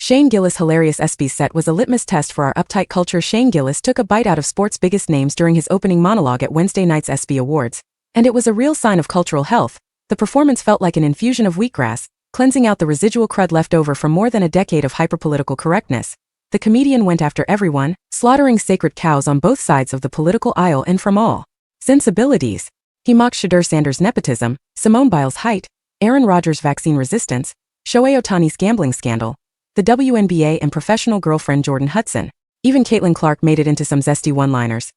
Shane Gillis' hilarious ESPYs set was a litmus test for our uptight culture. Shane Gillis took a bite out of sports' biggest names during his opening monologue at Wednesday night's ESPY Awards. And it was a real sign of cultural health. The performance felt like an infusion of wheatgrass, cleansing out the residual crud left over from more than a decade of hyperpolitical correctness. The comedian went after everyone, slaughtering sacred cows on both sides of the political aisle and from all sensibilities. He mocked Shadur Sanders' nepotism, Simone Biles' height, Aaron Rodgers' vaccine resistance, Shohei Ohtani's gambling scandal, the WNBA and professional girlfriend Jordan Hudson. Even Caitlin Clark made it into some zesty one-liners.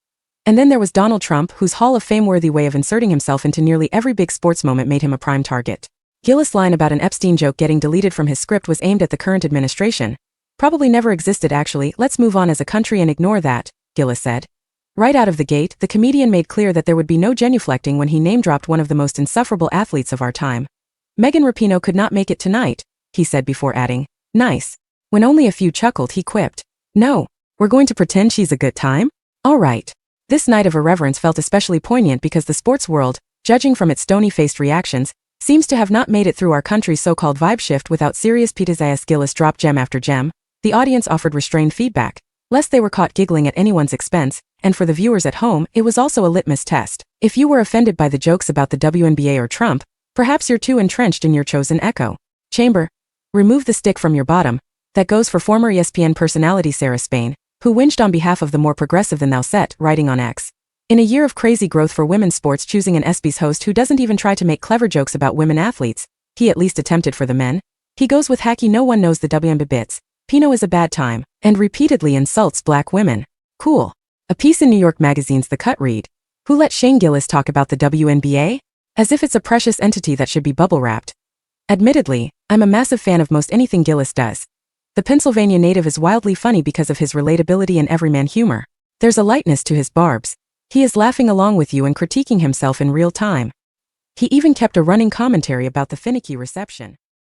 And then there was Donald Trump, whose Hall of Fame-worthy way of inserting himself into nearly every big sports moment made him a prime target. Gillis' line about an Epstein joke getting deleted from his script was aimed at the current administration. Probably never existed actually. Let's move on as a country and ignore that, Gillis said. Right out of the gate, the comedian made clear that there would be no genuflecting when he name-dropped one of the most insufferable athletes of our time. Megan Rapinoe could not make it tonight, he said before adding, nice. When only a few chuckled, he quipped, no, we're going to pretend she's a good time? All right. This night of irreverence felt especially poignant because the sports world, judging from its stony-faced reactions, seems to have not made it through our country's so-called vibe shift without serious pitas. As Gillis dropped gem after gem, the audience offered restrained feedback, lest they were caught giggling at anyone's expense, and for the viewers at home, it was also a litmus test. If you were offended by the jokes about the WNBA or Trump, perhaps you're too entrenched in your chosen echo chamber. Remove the stick from your bottom. That goes for former ESPN personality Sarah Spain, who whinged on behalf of the more progressive than thou set, writing on X. In a year of crazy growth for women's sports, choosing an ESPYs host who doesn't even try to make clever jokes about women athletes, he at least attempted for the men. He goes with hacky no one knows the WNBA bits, Pino is a bad time, and repeatedly insults black women. Cool. A piece in New York Magazine's The Cut read, who let Shane Gillis talk about the WNBA? As if it's a precious entity that should be bubble-wrapped. Admittedly, I'm a massive fan of most anything Gillis does. The Pennsylvania native is wildly funny because of his relatability and everyman humor. There's a lightness to his barbs. He is laughing along with you and critiquing himself in real time. He even kept a running commentary about the finicky reception.